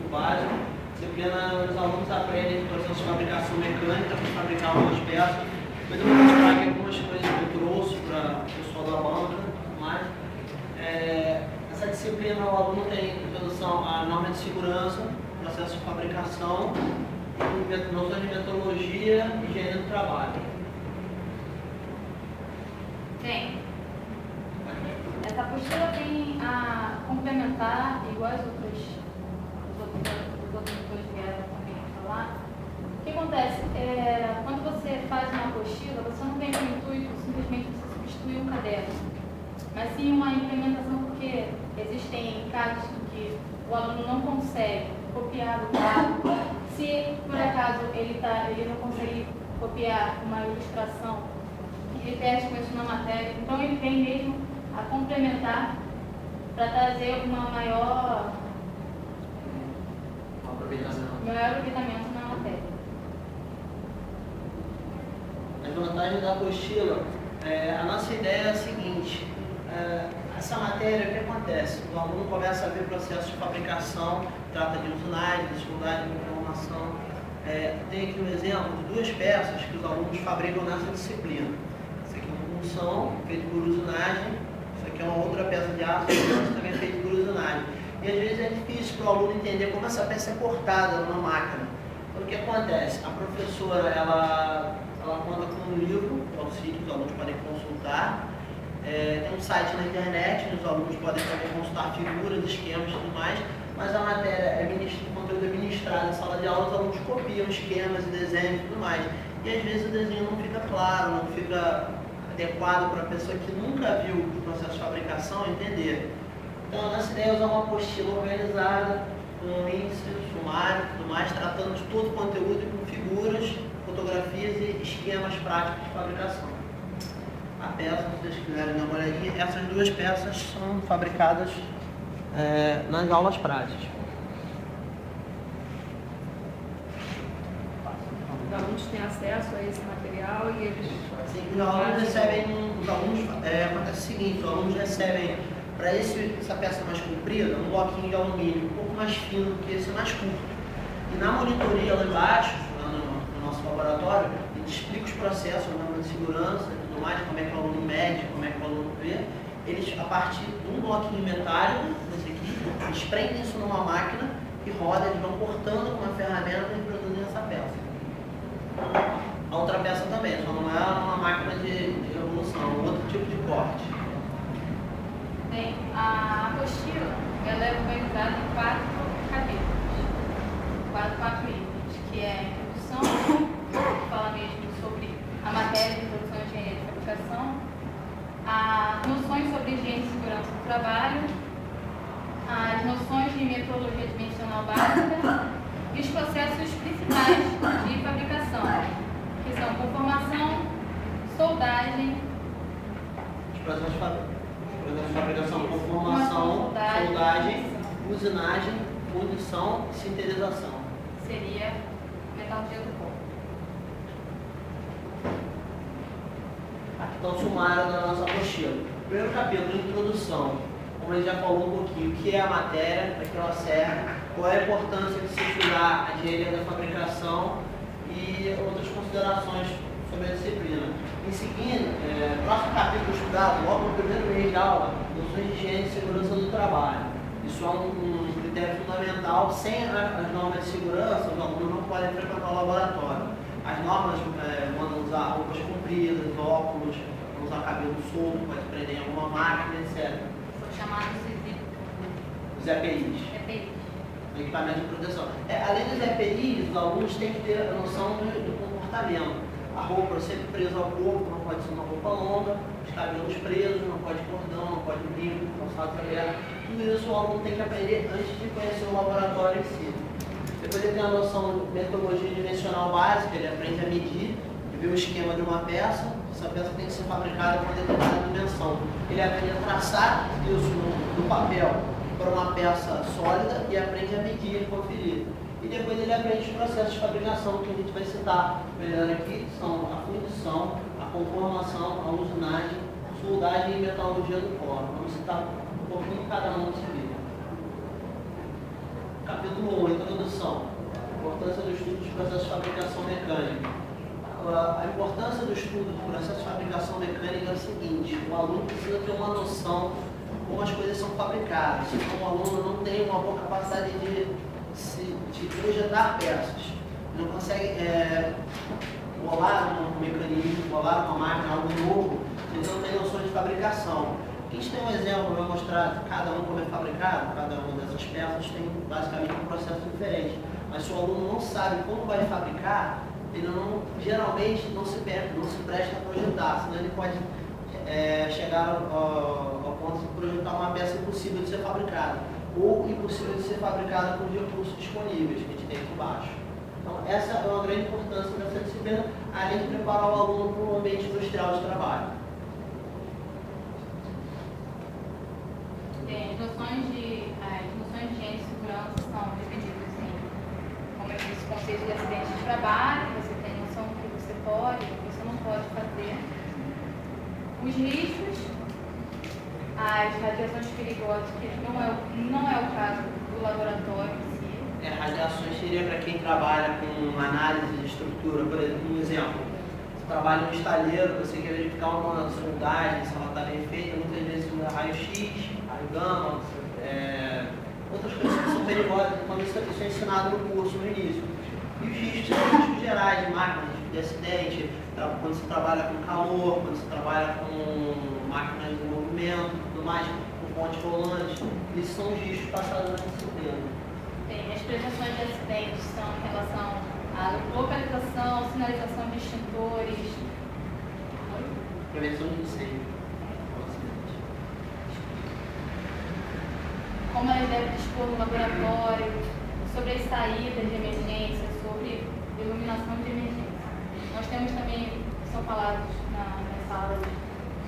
muito básico. Disciplina, os alunos aprendem o processo de fabricação mecânica para fabricar algumas peças. Depois eu vou mostrar aqui algumas coisas que eu trouxe para o pessoal da banca e tudo mais. Essa disciplina, o aluno tem introdução à norma de segurança, processo de fabricação, noções de metodologia e engenharia do trabalho. Bem, essa apostila tem a complementar, igual os outros dois vieram também falar. O que acontece? Quando você faz uma apostila, você não tem o intuito simplesmente de substituir um caderno, mas sim uma implementação, porque existem casos em que o aluno não consegue copiar do quadro. Se por acaso ele não consegue copiar uma ilustração, ele perde com isso na matéria, então ele vem mesmo a complementar para trazer uma maior aproveitamento na matéria. As vantagens da apostila, a nossa ideia é a seguinte, essa matéria, o que acontece? O aluno começa a ver o processo de fabricação, trata de usinagem, dificuldade de informação. Tem aqui um exemplo de duas peças que os alunos fabricam nessa disciplina. Isso aqui é uma função feita por usinagem, isso aqui é uma outra peça de aço, que também é feita por usinagem. E às vezes é difícil para o aluno entender como essa peça é cortada numa máquina. Então, o que acontece? A professora ela conta com um livro, que é o sítio que os alunos podem consultar. Tem um site na internet, os alunos podem também consultar figuras, esquemas e tudo mais, mas a matéria o conteúdo é ministrado em sala de aula, os alunos copiam esquemas e desenhos e tudo mais. E às vezes o desenho não fica claro, não fica adequado para a pessoa que nunca viu o processo de fabricação entender. Então, a nossa ideia é usar uma apostila organizada, com índice, sumário e tudo mais, tratando de todo o conteúdo com figuras, fotografias e esquemas práticos de fabricação. A peça, se vocês quiserem dar uma olhadinha, essas duas peças são fabricadas nas aulas práticas. Os alunos têm acesso a esse material e eles... Sim, os alunos recebem, acontece o seguinte, os alunos recebem, para essa peça mais comprida, um bloquinho de alumínio um pouco mais fino do que esse mais curto. E na monitoria lá embaixo, lá no nosso laboratório, a gente explica os processos, a norma de segurança e tudo mais, como é que o aluno mede, como é que o aluno vê. Eles, a partir de um bloquinho metálico, desse aqui, eles prendem isso numa máquina e roda, eles vão cortando com uma ferramenta e produzindo essa peça. A outra peça também, só não é uma máquina de revolução, é um outro tipo de corte. Bem, a apostila ela é organizada em 4 capítulos, 4 itens, que é a introdução, que fala mesmo sobre a matéria de introdução à engenharia de fabricação, as noções sobre higiene e segurança do trabalho, as noções de metrologia dimensional básica e os processos principais de fabricação, que são conformação, soldagem, Os processos de fabricação, conformação, soldagem, usinagem, fundição e sinterização. seria metalurgia do corpo. Aqui está o sumário da nossa apostila. Primeiro capítulo, introdução. Como a gente já falou um pouquinho, o que é a matéria, para que ela serve, qual é a importância de se estudar a engenharia da fabricação e outras considerações sobre a disciplina. Em seguida, próximo capítulo estudado, logo no primeiro mês de aula, noções de higiene e segurança do trabalho. Isso é um critério fundamental. Sem as normas de segurança, os alunos não podem frequentar o laboratório. As normas mandam usar roupas compridas, óculos, não usar cabelo solto, pode prender em alguma máquina, etc. São chamados Os EPIs. EPIs. Equipamento de proteção. Além dos EPIs, os alunos têm que ter a noção do comportamento. A roupa sempre presa ao corpo, não pode ser uma roupa longa, os cabelos presos, não pode cordão, não pode brinco, calçados abertos. Tudo isso o aluno tem que aprender antes de conhecer o laboratório em si. Depois ele tem a noção de metodologia dimensional básica, ele aprende a medir, ver o esquema de uma peça. Essa peça tem que ser fabricada com uma determinada dimensão. Ele aprende a traçar isso no papel para uma peça sólida e aprende a medir e conferir. E depois ele aprende os processos de fabricação que a gente vai citar melhor aqui, são a fundição, a conformação, a usinagem, soldagem e metalurgia do cobre. Vamos citar um pouquinho de cada um desse vídeo. Capítulo 1, introdução. Importância do estudo dos processos de fabricação mecânica. A importância do estudo do processo de fabricação mecânica é o seguinte: o aluno precisa ter uma noção de como as coisas são fabricadas. Então, o aluno não tem uma boa capacidade de projetar peças. Ele não consegue bolar um mecanismo, bolar uma máquina, algo novo, ele não tem noção de fabricação. Aqui a gente tem um exemplo, vai mostrar cada um como é fabricado, cada uma dessas peças tem basicamente um processo diferente. Mas se o aluno não sabe como vai fabricar, ele geralmente não se presta a projetar, senão ele pode chegar ao ponto de projetar uma peça impossível de ser fabricada, ou impossível de ser fabricada com os recursos disponíveis que a gente tem aqui embaixo. Então, essa é uma grande importância dessa disciplina, além de preparar o aluno para o ambiente industrial de trabalho. As noções de higiene e segurança são definidas como é que esse conceito de acidente de trabalho, você tem noção do que você pode e do que você não pode fazer. Os riscos, as radiações perigosas, que não é o caso do laboratório em si. Radiações seria para quem trabalha com análise de estrutura. Por exemplo, você trabalha no estaleiro, você quer verificar uma sondagem, se ela está bem feita, muitas vezes usa raio-x, raio-gama, outras coisas que são perigosas, então isso é ensinado no curso no início. E os riscos são riscos gerais de máquinas, de acidente, quando você trabalha com calor, quando você trabalha com máquinas de movimento, tudo mais, com pontes rolantes. Esses são os riscos passados na disciplina. As prevenções de acidentes são em relação à localização, sinalização de extintores. Prevenção de incêndio. Como elas devem dispor no laboratório, sobre as saídas de emergência, sobre iluminação de emergência. Nós temos também, que são falados nas aulas,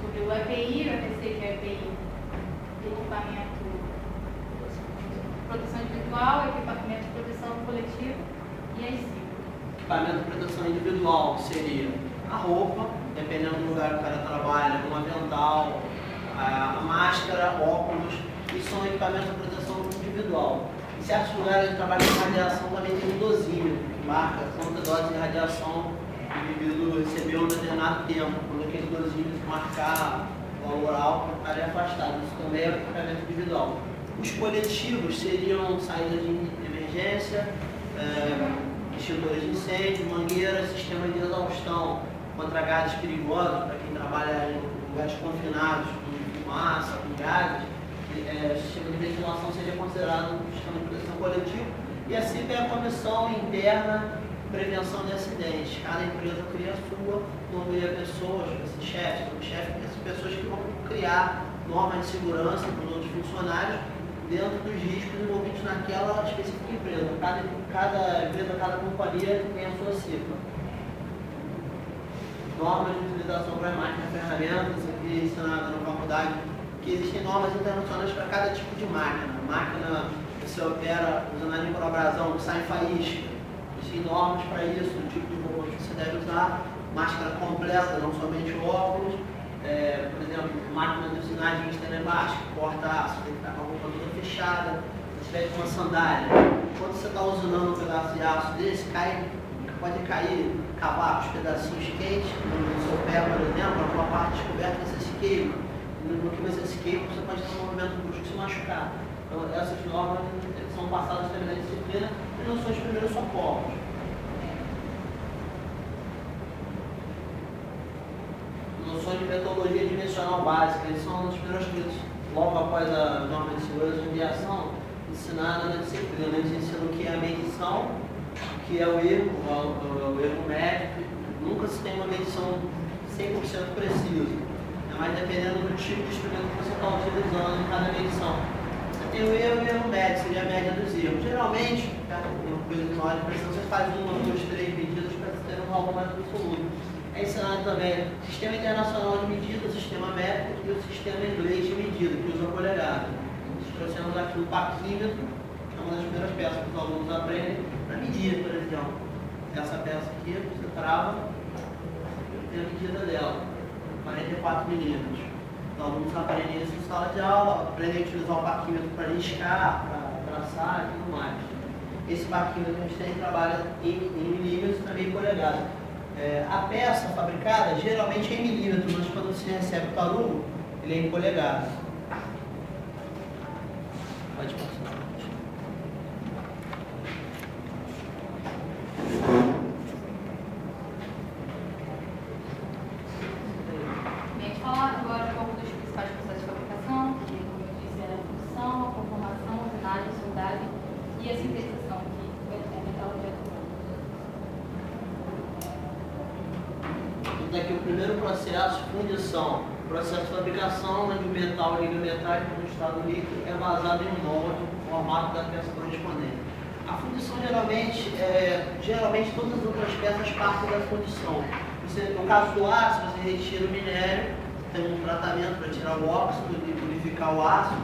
sobre o EPI, o EPC, que é o EPI, equipamento de proteção individual, equipamento de proteção coletiva e as ciclos. Equipamento de proteção individual seria a roupa, dependendo do lugar que o cara trabalha, um avental, a máscara, óculos. Isso são equipamentos de proteção individual. Em certos lugares de trabalho de radiação também tem um dosímetro, que marca quanta dose de radiação o indivíduo recebeu em um determinado tempo. Quando aquele dosímetro marcar o valor alto, o cara é afastado. Isso também é equipamento individual. Os coletivos seriam saídas de emergência, extintores de incêndio, mangueiras, sistemas de exaustão contra gases perigosos, para quem trabalha em lugares confinados, com fumaça, com gases. O sistema de ventilação seria considerado um sistema de proteção coletivo. E a CIP é a Comissão Interna de Prevenção de Acidentes. Cada empresa cria a sua, nomeia pessoas, chefes, pessoas que vão criar normas de segurança para os outros funcionários dentro dos riscos envolvidos naquela específica empresa. Cada empresa, cada companhia tem a sua CIPA. Normas de utilização para máquinas e ferramentas, aqui ensinada na faculdade, que existem normas internacionais para cada tipo de máquina. Máquina que você opera usando a microabrasão, que sai faísca. Existem normas para isso, o tipo de robô que você deve usar, máscara completa, não somente óculos. Por exemplo, máquina de usinagem de externa baixa, que corta aço, tem que estar com a roupa toda fechada. Se tiver com uma sandália, quando você está usinando um pedaço de aço desse, pode cair, cavar os pedacinhos quentes no seu pé, por exemplo, a sua parte descoberta você se queima. No que você se queima, você pode ter um movimento brusco e se machucar. Então, essas normas são passadas também na disciplina e noções de primeiros socorros. Noções de metodologia dimensional básica, eles são os primeiros coisas, logo após a norma de segurança de aviação, ensinada na disciplina. Eles ensinam o que é a medição, o que é o erro médico. Nunca se tem uma medição 100% precisa. Mas dependendo do tipo de instrumento que você está utilizando em cada medição. Você tem o erro e o erro médio, seria a média dos erros. Geralmente, uma coisa de maior impressão, você faz 1, 2, 3 medidas para ter um valor mais absoluto. É ensinado também o Sistema Internacional de Medida, o Sistema Métrico e o Sistema Inglês de Medida, que usa a polegada. Nós trouxemos aqui o paquímetro, que é uma das primeiras peças que os alunos aprendem para medir, por exemplo. Essa peça aqui, você trava, tem a medida dela. 44 milímetros. Os alunos aprendem isso em sala de aula, aprendem a utilizar o paquímetro para riscar, para traçar e tudo mais. Esse parquímetro que a gente tem trabalha em milímetros também em polegada. A peça fabricada geralmente é em milímetros, mas quando você recebe o tarugo, ele é em polegada. Pode passar. A gente fala agora um pouco dos principais processos de fabricação, que, como eu disse, é a fundição, a conformação, a usinagem, a soldagem e a sintetização, que é metalurgia do Daqui o primeiro processo, fundição, processo de fabricação, onde o metal liga metálico no estado líquido é basado em um molde, o formato da peça correspondente. A fundição geralmente todas as outras peças partem da fundição. No caso do aço, você retira o minério, tem um tratamento para tirar o óxido e purificar o aço,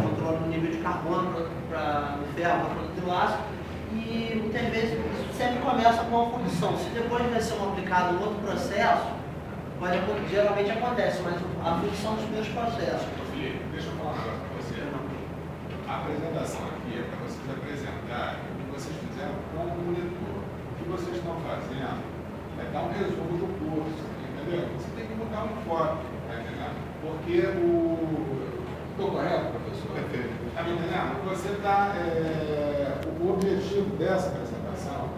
controla o nível de carbono do ferro para produzir o aço. E muitas vezes isso sempre começa com a fundição. Se depois vai ser aplicado um outro processo, geralmente acontece, mas a fundição dos primeiros processos. Felipe, deixa eu falar uma coisa para você. A apresentação aqui é para vocês apresentarem o que vocês fizeram com o monitor. O que vocês estão fazendo é dar um resumo do curso, entendeu? Você tem que botar um foco, tá entendendo? Porque estou correto, professor? Perfeito. Está me entendendo? Você está. O objetivo dessa apresentação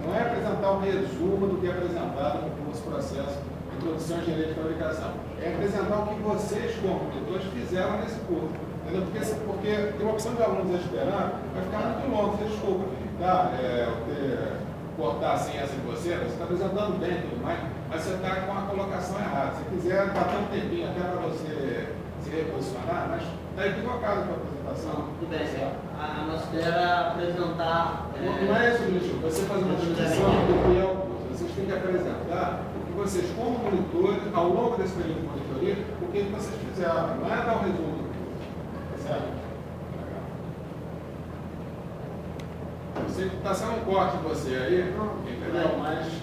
não é apresentar um resumo do que é apresentado no curso processo de introdução à engenharia de fabricação. É apresentar o que vocês, como monitores, fizeram nesse curso. Entendeu? Porque tem uma opção de alunos esperando, vai ficar muito longo, você desculpa. Tá? Cortar assim essa em você está apresentando bem e tudo mais, mas você está com a colocação errada. Se quiser, dá tanto tempinho até para você se reposicionar, mas está equivocado com a apresentação. Tudo bem, a nossa ideia era apresentar. Não é isso, Luiz. Você faz uma descrição do que é o curso. Vocês têm que apresentar o que vocês, como monitores, ao longo desse período de monitoria, o que vocês fizeram. Não é dar um resumo do curso. Certo? Eu sei que está sendo um corte de você aí, entendeu? Mas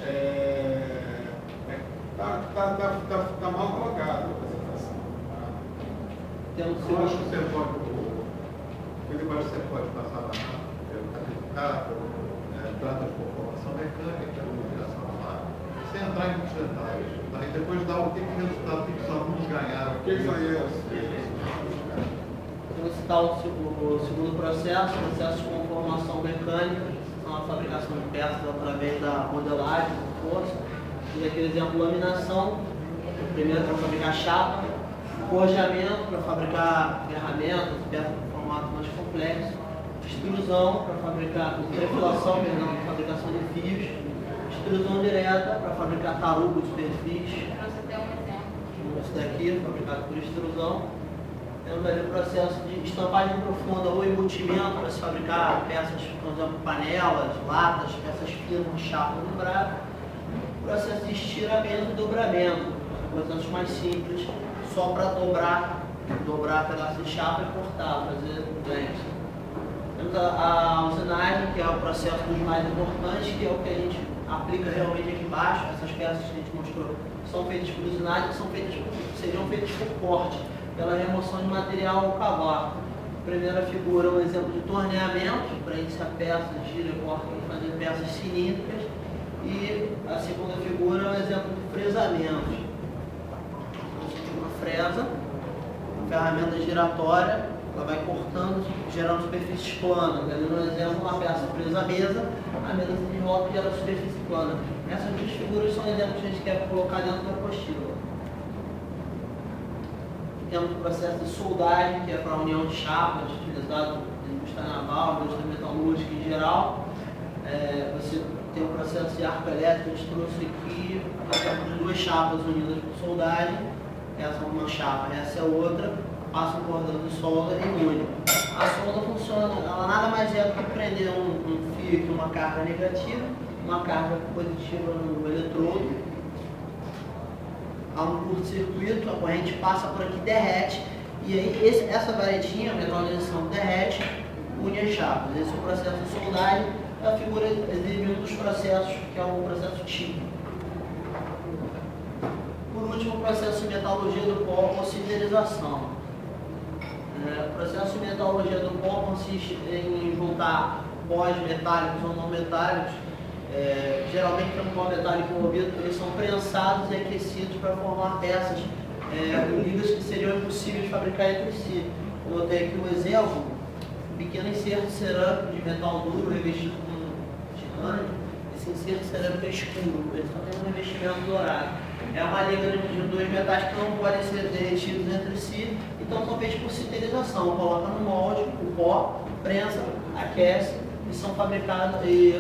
tá mal colocado a apresentação. Temos Eu acho que você pode, Felipe, você pode passar lá, trata de conformação mecânica, iluminação lá, sem entrar em muitos detalhes. Aí depois dá o que resultado que os alunos ganharam. O que foi isso? Vou citar o segundo processo, processo de conformação mecânica, são a fabricação de peças através da modelagem, do força. E aqui, exemplo, laminação, primeiro para fabricar chapa, forjamento para fabricar ferramentas, peças de formato mais complexo, extrusão para fabricar, defilação, para fabricação de fios, extrusão direta para fabricar tarugo de perfis. Para você ter um exemplo. Esse daqui, fabricado por extrusão. Temos ali o processo de estampagem profunda ou embutimento para se fabricar peças, por exemplo, panelas, latas, peças finas, chapa dobrada. O processo de estiramento e dobramento, processos mais simples, só para dobrar pedaço de chapa e cortar, fazer ganhos. Temos a usinagem, que é o processo dos mais importantes, que é o que a gente aplica realmente aqui embaixo. Essas peças que a gente mostrou são feitas por usinagem, seriam feitas por corte, pela remoção de material ao cavar. A primeira figura é um exemplo de torneamento, para iniciar peças, gira, corta e fazer peças cilíndricas. E a segunda figura é um exemplo de fresamento. Uma fresa, uma ferramenta giratória, ela vai cortando, gerando superfícies planas. Ali no exemplo, uma peça presa à mesa, a mesa se desloca e gera superfície plana. Essas duas figuras são exemplos que a gente quer colocar dentro da apostila. Temos o processo de soldagem, que é para a união de chapas, utilizado na indústria naval, na indústria metalúrgica em geral. Você tem o processo de arco elétrico, a gente trouxe aqui de duas chapas unidas por soldagem. Essa é uma chapa, essa é outra, passa um cordão de solda e une. A solda funciona, ela nada mais é do que prender um fio com uma carga negativa, uma carga positiva no eletrodo. Há um curto-circuito, a corrente passa por aqui, derrete, e aí essa varetinha, a metallização derrete, une as chapas. Esse é o processo de soldagem, a figura exibe um dos processos, que é o processo típico. Por último, o processo de metalurgia do pó ou siderização. O processo de metalurgia do pó consiste em juntar pós metálicos ou não metálicos, geralmente para um pó metálico envolvido, eles são prensados e aquecidos para formar peças ligas que seriam impossíveis de fabricar entre si. Eu botei aqui um exemplo, um pequeno inserto cerâmico de metal duro revestido com titânio. Esse inserto cerâmico é escuro, ele só tem um revestimento dourado. É uma liga de dois metais que não podem ser derretidos entre si, então são feitos por citerização. Coloca no molde, o pó, prensa, aquece e são fabricados em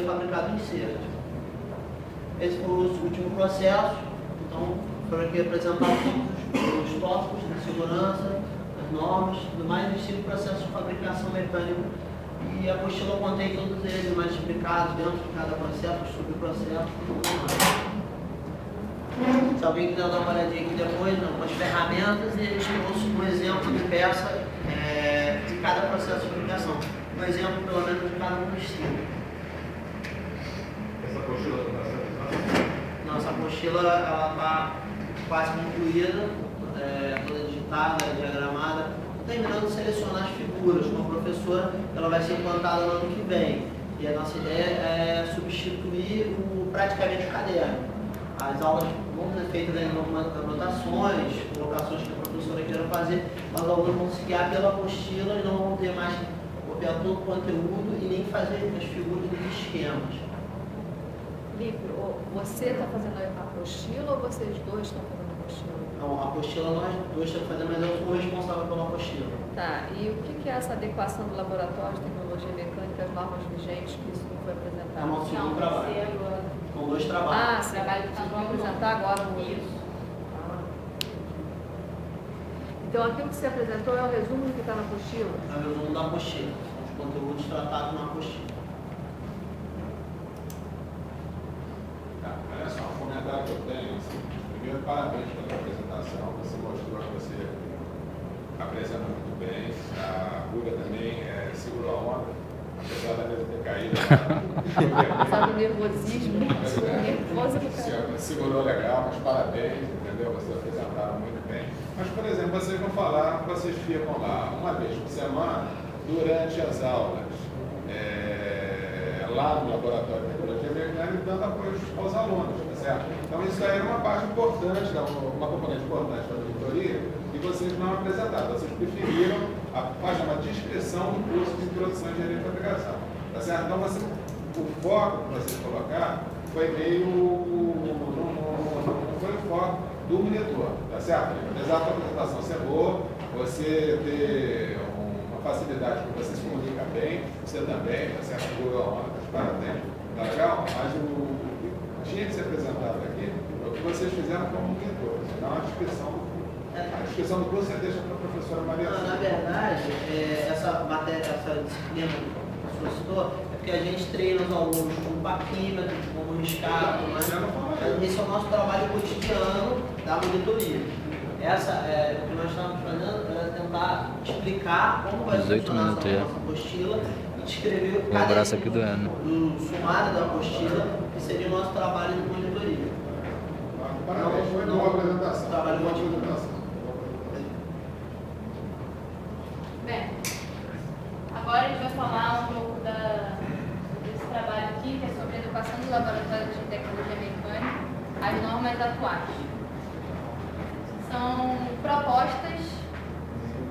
inserto. Esse foi o último processo, então foram aqui apresentados os tópicos de segurança, as normas, tudo mais, e o processo de fabricação mecânica. E a apostila contém todos eles mais explicados dentro de cada processo, subprocesso, tudo mais. Se alguém quiser dar uma olhadinha aqui depois, algumas ferramentas, e eles trouxeram um exemplo de peça de cada processo de fabricação. Um exemplo, pelo menos, de cada apostila. Essa apostila não está sendo. Nossa apostila está quase concluída, toda digitada, diagramada. Terminando de selecionar as figuras com a professora, ela vai ser implantada no ano que vem. E a nossa ideia é substituir praticamente o caderno. As aulas vão ser feitas em anotações, colocações que a professora queira fazer, mas os alunos vão se guiar pela apostila e não vão ter mais copiar todo o conteúdo e nem fazer as figuras dos esquemas. Livro, você está fazendo a apostila ou vocês dois estão fazendo a apostila? Não, a apostila nós dois estamos fazendo, mas eu sou responsável pela apostila. Tá, e o que é essa adequação do laboratório de tecnologia mecânica às normas vigentes, que isso não foi É apresentado? o nosso segundo trabalho. São dois trabalhos. Ah, você vai apresentar agora no Isso. Então aquilo que você apresentou é o resumo do que está na apostila? É o resumo da apostila. São os conteúdos tratados na apostila. Tá, olha só, um comentário que eu tenho. Assim, primeiro, parabéns pela apresentação. Você mostrou que você apresenta muito bem. A Guga também segurou a onda, apesar da mesa ter caído. Apesar do nervosismo, nervosa do cara. Segurou legal, mas parabéns, entendeu? Vocês apresentaram muito bem. Mas, por exemplo, vocês vão falar que vocês ficam lá uma vez por semana, durante as aulas, lá no Laboratório de Tecnologia Mecânica, dando apoio aos alunos, tá certo? Então, isso aí era uma parte importante, uma componente importante da auditoria, e vocês não apresentaram. Vocês preferiram a página de descrição do curso de Introdução à Engenharia de Fabricação, tá certo? Então, o foco que vocês colocaram foi meio... não foi o foco do monitor, tá certo? Apesar da apresentação ser boa, você ter uma facilidade que você se comunica bem, você também, tá certo? Parabéns, tá legal? Mas o que tinha que ser apresentado aqui é o que vocês fizeram como monitor, não a descrição do curso você deixa para a professora Maria. Na verdade, essa disciplina que o professor citou, é porque a gente treina os alunos com paquímetro, como riscado, mas esse é o nosso trabalho cotidiano da monitoria. O que nós estamos fazendo é tentar explicar como vai funcionar essa nossa apostila e descrever cada abraço aqui do sumário da apostila, que seria o nosso trabalho de monitoria. Parabéns, foi uma boa apresentação. Trabalho Boa cotidiano. apresentação. Bem, agora a gente vai falar um pouco desse trabalho aqui, que é sobre a educação do Laboratório de Tecnologia Mecânica, as normas atuais. São propostas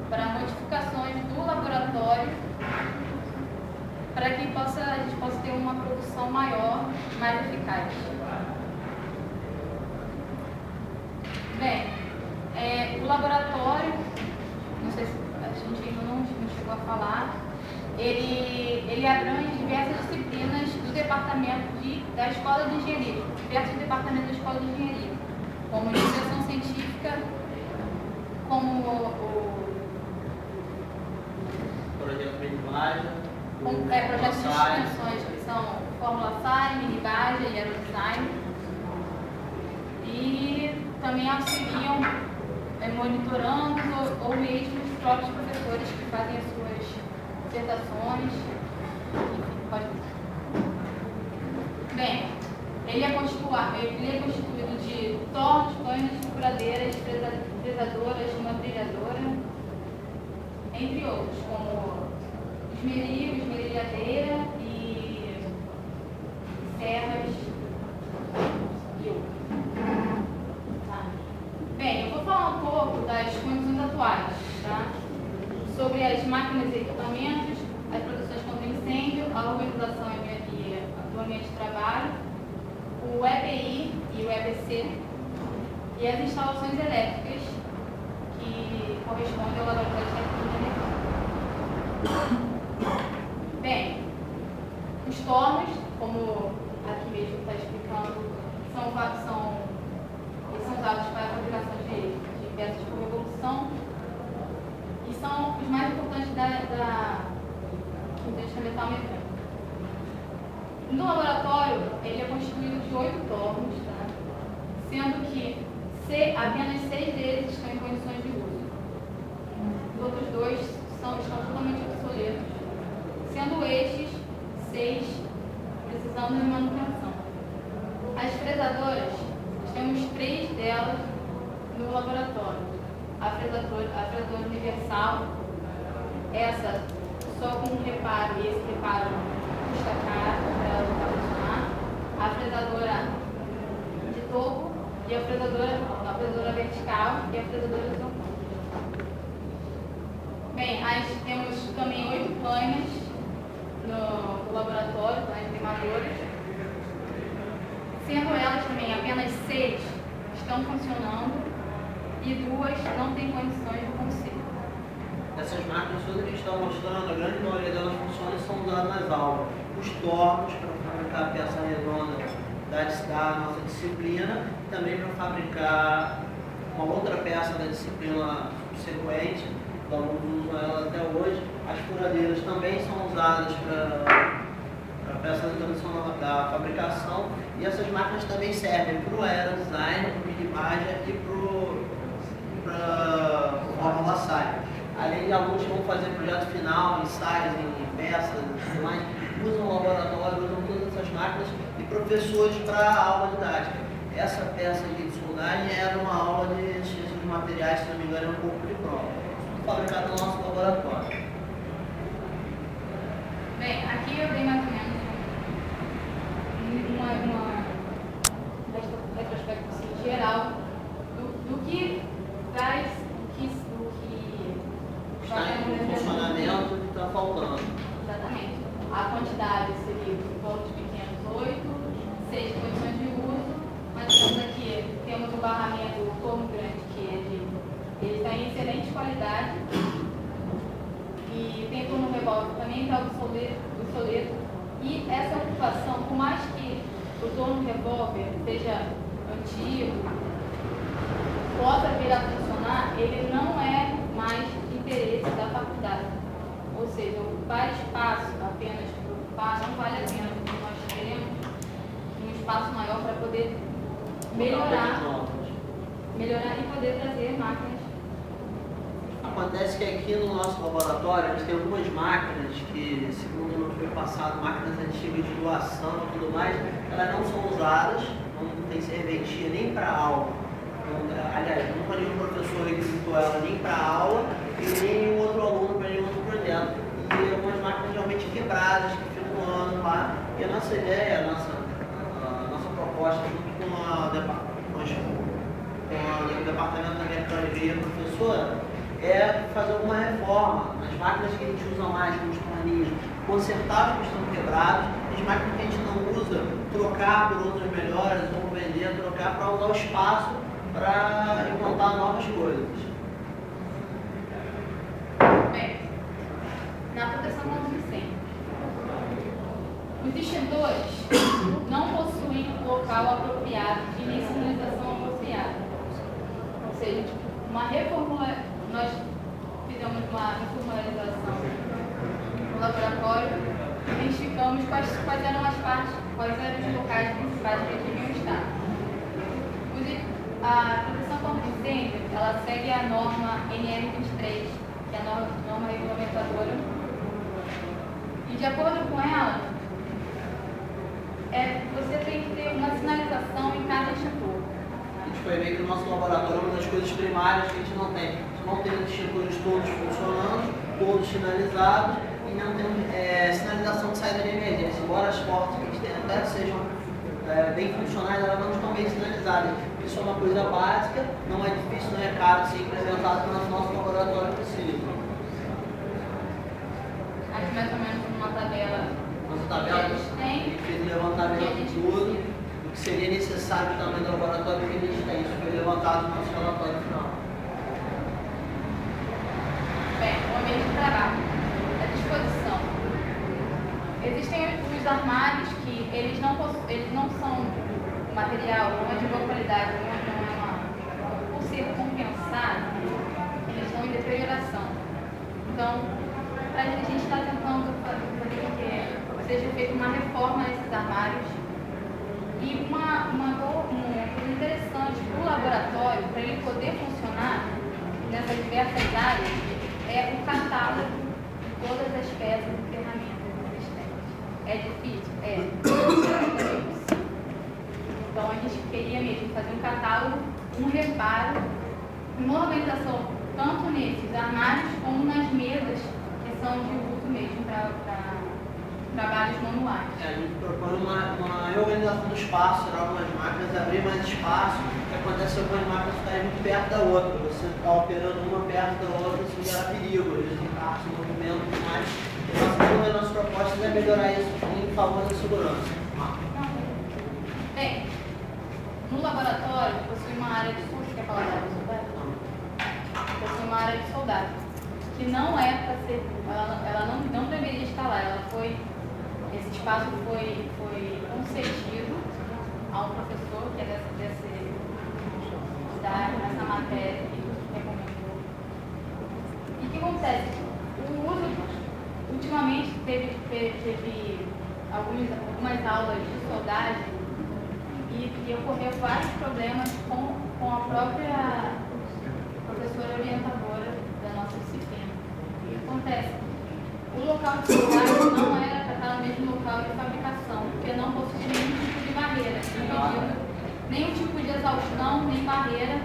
para modificações do laboratório para que a gente possa ter uma produção maior, mais eficaz. Bem, o laboratório, não sei se a gente ainda não chegou a falar, ele abrange diversas disciplinas do departamento da Escola de Engenharia, diversos departamentos da Escola de Engenharia, como iniciação científica, como Projeto de imagem, projetos de extensões que são Fórmula SAI, Minibagem e Aerodesign, e também auxiliam monitorando ou mesmo os próprios professores que fazem as suas dissertações. Enfim, pode ir. Bem, ele é constituído de tornos, panos, furadeiras, fresadoras, uma brilhadora, entre outros, como esmerilhadeira e a organização do ambiente de trabalho, o EPI e o EPC, e as instalações elétricas que correspondem ao laboratório de técnica mecânica. Bem, os tornos, como aqui mesmo está explicando, são usados para a fabricação de peças por revolução e são os mais importantes da indústria metal mecânica. No laboratório, ele é constituído de 8 tornos, tá? Sendo que apenas 6 deles estão em condições de uso. Os outros 2 estão totalmente obsoletos, sendo estes 6 precisando de manutenção. As fresadoras, temos 3 delas no laboratório. A fresadora universal, essa só com um reparo, e esse reparo custa caro para ela funcionar. A fresadora de topo e a fresadora vertical e a fresadora horizontal. Bem, temos também 8 planas no laboratório, planas primadoras, sendo elas também apenas 6 estão funcionando e 2 não têm condições de conserto. Essas máquinas, todas que a gente está mostrando, a grande maioria delas funcionam e são usadas nas aulas. Os tornos para fabricar a peça redonda da nossa disciplina, também para fabricar uma outra peça da disciplina subsequente, os alunos usam ela até hoje. As furadeiras também são usadas para peças de introdução da fabricação, e essas máquinas também servem para o aerodesign, para o minimagia e para o Fórmula Sai. Além de alunos que vão fazer projeto final, ensaios em peças e tudo mais, usam o laboratório, usam todas essas máquinas, e professores para a aula didática. Essa peça de soldagem era uma aula de ciência dos materiais, se não me engano, é um corpo de prova, fabricado no nosso laboratório. Bem, aqui eu dei mais ou menos uma retrospecto assim, geral do que traz, do que está em funcionamento e está faltando. Exatamente. A quantidade seria tornos pequenos 8, 6 condições de uso, mas temos aqui, temos o barramento, o torno grande, que ele está em excelente qualidade, e tem torno revólver também está obsoleto, e essa ocupação, por mais que o torno revólver seja antigo, possa vir a funcionar, ele não é mais de interesse da faculdade. Ou seja, ocupar espaço apenas para ocupar não vale a pena, porque nós queremos um espaço maior para poder melhorar e poder trazer máquinas. Acontece que aqui no nosso laboratório a gente tem algumas máquinas que, segundo não foi passado, máquinas antigas de doação e tudo mais, elas não são usadas, não tem serventia nem para aula. Aliás, nunca nenhum professor requisitou ela nem para aula e nem nenhum outro aluno para nenhum outro projeto. E algumas máquinas realmente quebradas que ficam um ano lá. E a nossa ideia, a nossa proposta, junto com o departamento da mecânica e a professora, é fazer alguma reforma nas máquinas que a gente usa mais, como os torninhos, consertar os que estão quebrados, as máquinas que a gente não usa, trocar por outras melhores, ou vender, trocar para usar o espaço para implantar novas coisas. Bem, na proteção contra incêndio, os extintores não possuem um local apropriado e nem sinalização apropriada. Ou seja, nós fizemos uma reformulação no laboratório, identificamos quais eram os locais principais que deviam estar. A proteção contra incêndio, ela segue a norma NR23, que é a norma regulamentadora. E de acordo com ela, você tem que ter uma sinalização em cada extintor. A gente foi ver que o nosso laboratório é uma das coisas primárias que a gente não tem. Não tem os extintores todos funcionando, todos sinalizados, e não tem sinalização de saída de emergência. Embora as portas que a gente tem até sejam bem funcionais, elas não estão bem sinalizadas. Isso é uma coisa básica, não é difícil, não é caro de ser implementado no nosso laboratório possível. Aqui mais ou menos numa tabela tabela, Eles têm. ele fez o levantamento de tudo, o que seria necessário também do laboratório que eles têm. Isso foi levantado no nosso relatório final. Bem, o ambiente de trabalho, à disposição. Existem os armários que eles não são material, não é de boa qualidade, por ser compensado, eles estão em deterioração. Então, a gente está tentando fazer com que seja feita uma reforma nesses armários. E uma coisa interessante para o laboratório, para ele poder funcionar nessas diversas áreas, é o catálogo de todas as peças e ferramentas existentes. É difícil? É. É possível. Então a gente queria mesmo fazer um catálogo, um reparo, uma organização tanto nesses armários como nas mesas que são de uso mesmo para trabalhos manuais. A gente propõe uma reorganização do espaço, tirar algumas máquinas, abrir mais espaço, que acontece algumas máquinas ficarem muito perto da outra. Você está operando uma perto da outra, isso gera perigo, às vezes impacta o movimento e tudo mais. Uma das nossas propostas é melhorar isso em favor da segurança. Bem, no laboratório possui uma área de soldado. Você quer falar da área de soldado? Possui uma área de soldado, que não é para ser, ela não deveria estar lá. Esse espaço foi concedido a um professor que é dessa matéria que recomendou. E o que acontece? O uso, ultimamente, teve algumas aulas de soldagem e ocorreu vários problemas com a própria professora orientadora da nossa disciplina. O que acontece? O local de soldagem não era para estar no mesmo local de fabricação, porque não possuía nenhum tipo de barreira, dividindo nenhum tipo de exaustão, nem barreira,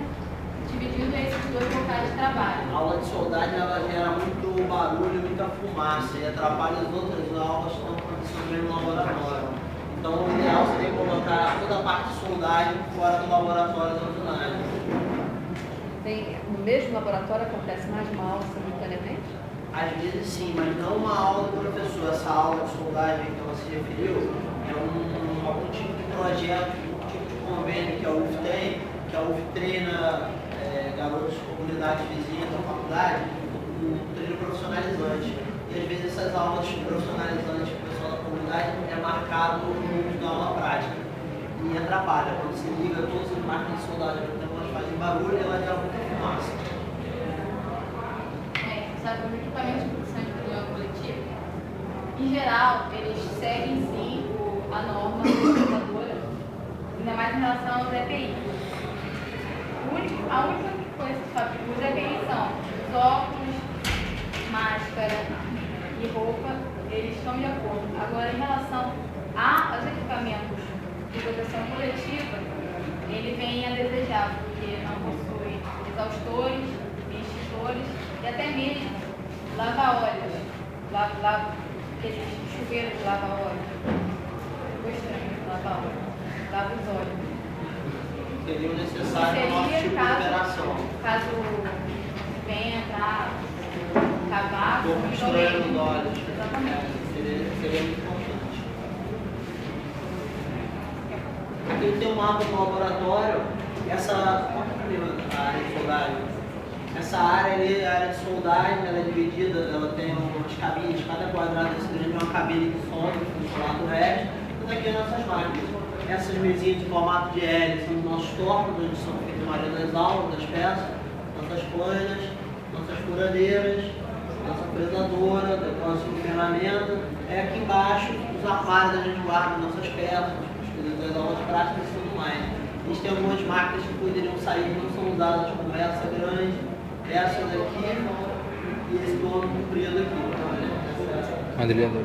dividindo esses dois locais de trabalho. A aula de soldagem ela gera muito barulho, muita fumaça e atrapalha as outras aulas que estão acontecendo no laboratório. Então o ideal seria colocar toda a parte de soldagem fora do laboratório da usinagem. No mesmo laboratório acontece mais de uma aula simultaneamente? Às vezes sim, mas não uma aula do professor. Essa aula de soldagem que ela se referiu é algum tipo de projeto, algum tipo de convênio que a UF tem, que a UF treina garotos de comunidades vizinhas da faculdade, um treino profissionalizante. E às vezes essas aulas profissionalizantes para o pessoal da comunidade é marcado no uso da aula prática. E atrapalha. Quando se liga todas as máquinas de soldagem, elas fazem barulho e ela gera muita fumaça. Sabe, os equipamentos de produção de reunião coletiva, em geral, eles seguem sim a norma reguladora, ainda mais em relação aos EPI. A única coisa que fabrica os EPI são os óculos, máscara e roupa, eles estão de acordo. Agora, em relação aos equipamentos de proteção coletiva, ele vem a desejar, porque não possui exaustores, extintores e até mesmo lava-óleos, aqueles chuveiros de lava-óleo. Gostando de lava-óleo, lava os óleos. Seria necessário o nosso tipo de operação. Caso venha entrar cavaco, Estranho nos olhos. Exatamente. Seria muito importante. Aqui tem um mapa no laboratório, a área de soldagem. Essa área ali, a área de soldagem, ela é dividida, ela tem umas cabines, cada quadrado desse grande é uma cabine de som, funcionar do resto, e daqui as nossas máquinas. Essas mesinhas de formato de L são os nossos tornos, onde são feitas a maioria das aulas, das peças, nossas planas, nossas furadeiras, nossa fresadora, depósito de ferramenta. Aqui embaixo, os armários da gente guarda nossas peças, as coisas das aulas práticas e tudo mais. A gente tem algumas máquinas que poderiam sair, que não são usadas, como essa grande, essa daqui e esse dono comprido aqui. Adriano.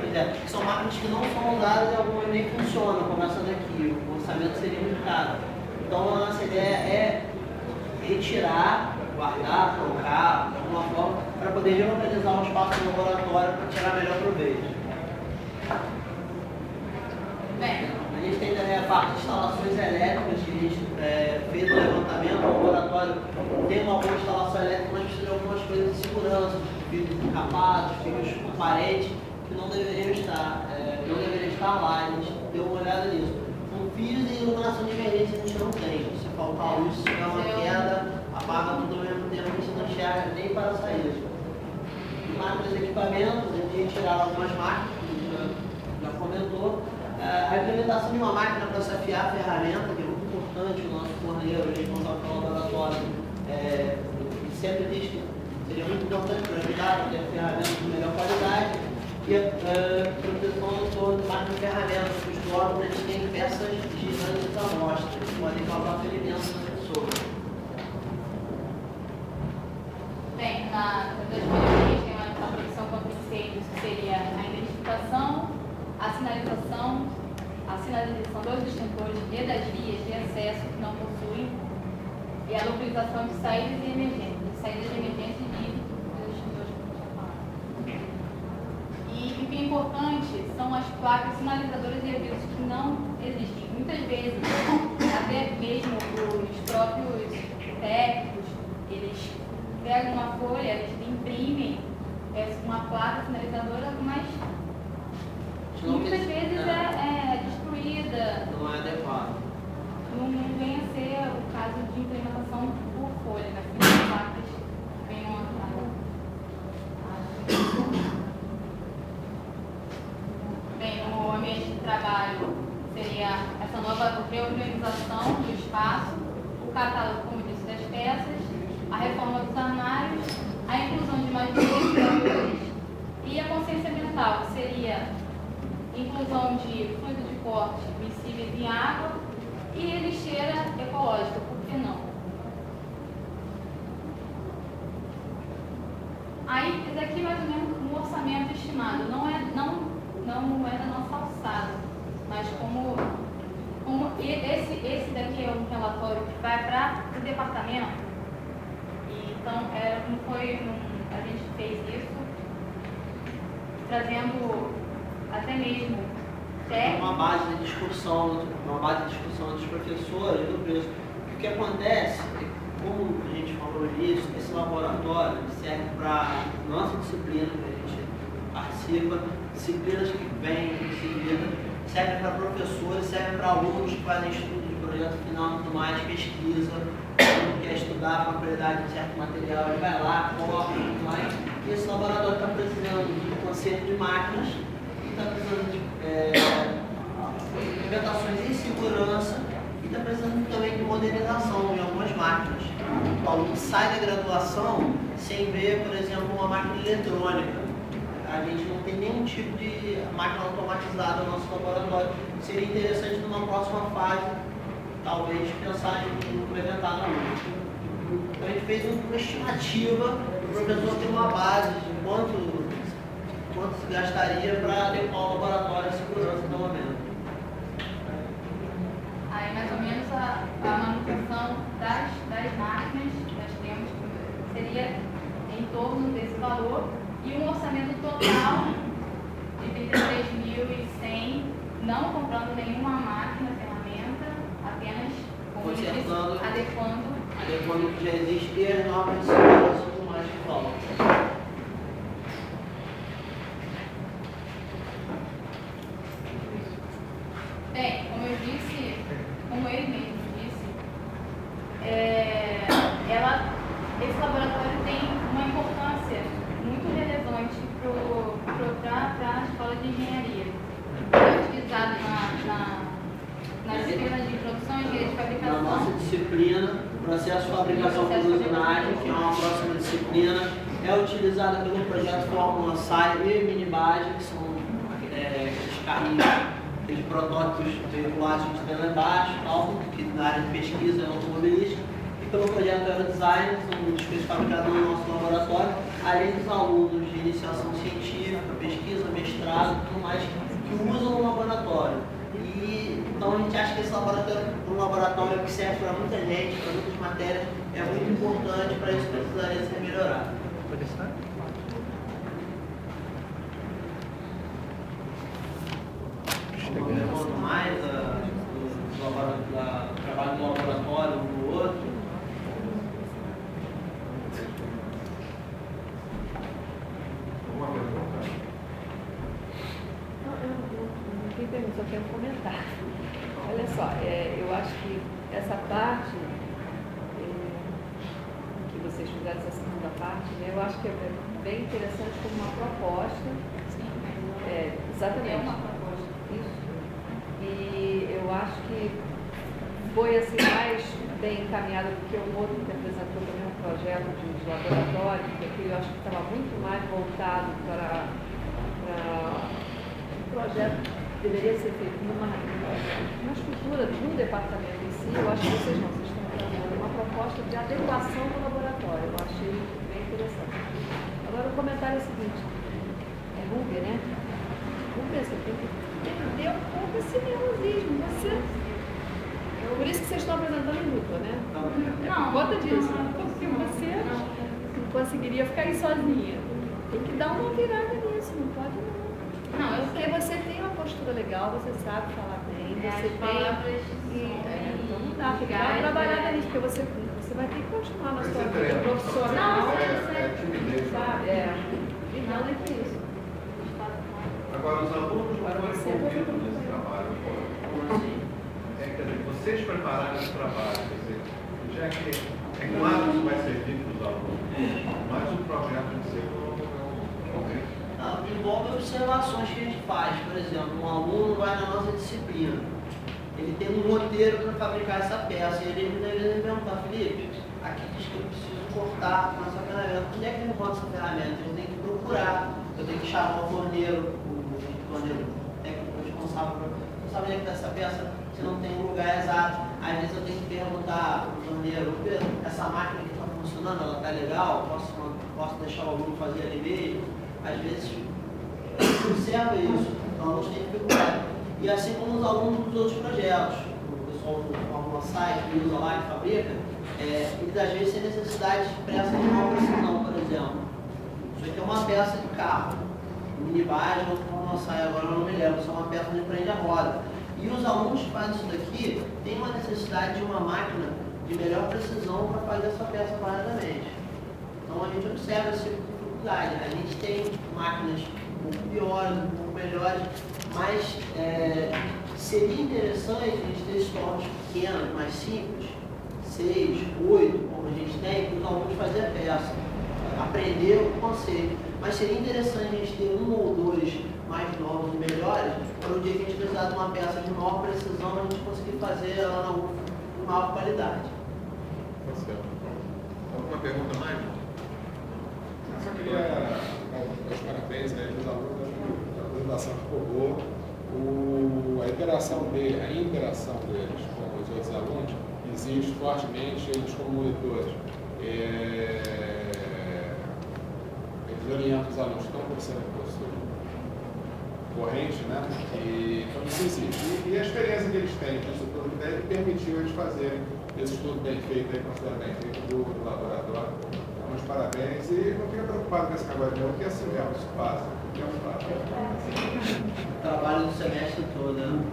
Pois é, são máquinas que não são usadas e algumas nem funcionam, como essa daqui. O orçamento seria muito caro. Então a nossa ideia é retirar, guardar, trocar, de alguma forma, para poder reorganizar o espaço do laboratório para tirar melhor proveito. Bem, A gente tem também a parte de instalações elétricas, que a gente fez o levantamento no laboratório. Tem uma boa instalação elétrica, mas precisa de algumas coisas de segurança, tipo fios encapados, fios transparentes, que não deveriam estar lá. A gente deu uma olhada nisso. Com fios e iluminação de emergência a gente não tem. Se faltar luz, se tiver uma queda, apaga tudo ao mesmo tempo, a gente não enxerga nem para sair. Máquinas e equipamentos, a gente ia tirar algumas máquinas, já comentou. A implementação de uma máquina para se afiar a ferramenta, que é muito importante, o nosso forneiro, o responsável pelo laboratório, sempre diz que seria muito importante para ajudar a ter ferramentas de melhor qualidade. E a proteção do torno de máquina de ferramentas, que os órgãos eles têm peças gigantes da amostra, que podem causar ferimentos nas pessoas. Bem, das melhorias, tem a proteção contra incêndios, que seria a identificação, a sinalização dos extintores e das vias de acesso que não possuem, e a localização de saídas de emergência e dos extintores que já falaram. E o que é importante são as placas sinalizadoras e avisos que não existem. Muitas vezes, até mesmo os próprios técnicos, eles pegam uma folha, eles imprimem uma placa sinalizadora, mas muitas vezes é destruída. Não é adequado. Não vem a ser o caso de implementação por folha, né? As placas venham Bem, no ambiente de trabalho seria essa nova reorganização do espaço, o catálogo, como disse, das peças, a reforma dos armários, a inclusão de mais meios e a consciência ambiental, que seria inclusão de fluido de corte miscíveis em água e lixeira ecológica, por que não? Aí, esse aqui mais ou menos um orçamento estimado, não é da nossa alçada, mas como esse daqui é um relatório que vai para o departamento, e então a gente fez isso trazendo até mesmo Uma base de discussão dos professores, do preço. O que acontece, como a gente falou nisso, esse laboratório serve para nossa disciplina que a gente participa, disciplinas que vêm em seguida, serve para professores, serve para alunos que fazem estudo de projeto final e tudo mais, pesquisa, quem quer estudar a propriedade de certo material, ele vai lá, coloca e tudo mais. E esse laboratório está precisando de conserto de máquinas, está precisando de implementações em segurança e está precisando também de modernização em algumas máquinas. O aluno sai da graduação sem ver, por exemplo, uma máquina eletrônica. A gente não tem nenhum tipo de máquina automatizada no nosso laboratório. Seria interessante numa próxima fase, talvez, pensar em implementar na UF. Então a gente fez uma estimativa para o professor ter uma base de quanto se gastaria para adequar o laboratório de segurança do momento. Aí mais ou menos a manutenção das máquinas que nós temos seria em torno desse valor e um orçamento total de 33.100, não comprando nenhuma máquina, ferramenta, apenas como disse, adequando o que já existe e as normas de segurança e tudo mais que falam. Bem, como ele mesmo disse, esse laboratório tem uma importância muito relevante para a escola de engenharia. É utilizado na disciplina de produção, engenharia de fabricação. Na nossa disciplina, processo de fabricação por usinagem, que é uma próxima disciplina, é utilizada pelo projeto Fórmula SAI e Minibage, que são aqueles carrinhos, aqueles protótipos veiculares que a gente tem lá embaixo, que na área de pesquisa é automobilística, e pelo projeto Aerodesign, que são muitos coisas fabricados no nosso laboratório, além dos alunos de iniciação científica, pesquisa, mestrado e tudo mais, que usam o laboratório. E, então a gente acha que esse laboratório é um laboratório que serve para muita gente, para muitas matérias, é muito importante, para isso precisaria ser melhorado. Levando mais do trabalho do laboratório um do outro. Alguma pergunta? pergunta, só quero comentar. Olha só, eu acho que essa parte que vocês fizeram, essa segunda parte, né, eu acho que é bem interessante como uma proposta. Sim. Exatamente. É uma proposta. Isso. E eu acho que foi assim mais bem encaminhado do que o outro que apresentou também um projeto de laboratório, porque eu acho que estava muito mais voltado para um projeto que deveria ser feito numa estrutura de um departamento em si. Eu acho que vocês estão fazendo uma proposta de adequação do laboratório. Eu achei bem interessante. Agora o comentário é o seguinte, Rubia, né? Rubia, você tem que entender um pouco esse neologismo. Por isso que vocês estão apresentando em dupla, né? Não. Por conta disso. Porque você não conseguiria ficar aí sozinha. Tem que dar uma virada nisso, não pode não. Não, eu Porque sei. você tem uma postura legal, você sabe falar bem, As você tem. palavras Então não dá, tem que dar uma trabalhada nisso, porque você vai ter que continuar na Vai sua ser vida treino. profissional. Não, É timidez. Sabe? E não é que isso. Agora, os alunos não Agora foram você envolvidos vai- nesse trabalho. Assim, Quer dizer, vocês prepararam esse trabalho, quer dizer, já que é claro que isso vai servir para os alunos, mas o projeto em si não, envolve observações que a gente faz. Por exemplo, um aluno vai na nossa disciplina, ele tem um roteiro para fabricar essa peça, e ele muitas vezes pergunta, Felipe, aqui diz que eu preciso cortar com essa ferramenta. Onde é que ele encontra essa ferramenta? Eu tenho que procurar, eu tenho que chamar o torneiro, o torneiro técnico responsável por saber onde é que está essa peça, se não tem um lugar exato. Às vezes eu tenho que perguntar ao torneiro, Pedro, essa máquina que está funcionando, ela está legal? Posso deixar o aluno fazer ali mesmo? Às vezes observa isso, então o aluno tem dificuldade. E assim como os alunos dos outros projetos, o pessoal do Fórmula Site, que usa lá, que fabrica, eles às vezes têm necessidade de peça de maior precisão, por exemplo. Isso aqui é uma peça de carro, minibase, ou Fórmula Site, agora eu não me lembro, isso é uma peça de prende a roda. E os alunos que fazem isso daqui têm uma necessidade de uma máquina de melhor precisão para fazer essa peça corretamente. Então a gente observa essa dificuldade. A gente tem máquinas um pouco piores, um pouco melhores, mas seria interessante a gente ter estoques pequenos, mais simples, 6, 8, como a gente tem, para os alunos fazer a peça, aprender o conceito. Mas seria interessante a gente ter um ou dois mais novos e melhores, para o dia que a gente precisar de uma peça de maior precisão, a gente conseguir fazer ela na UF com maior qualidade. Tá certo. Alguma pergunta mais? Eu só queria dar os parabéns aí para os alunos, a apresentação ficou boa. A interação deles com os outros alunos existe fortemente, eles como monitores. Eles orientam os alunos que estão cursando o curso corrente, né? Então isso existe. E a experiência que eles têm disso tudo deve permitir eles fazerem esse estudo bem feito, considerado bem feito do laboratório. Então, meus parabéns. E não fica preocupado com esse negócio de porque assim mesmo, isso passa. O trabalho do semestre todo, né?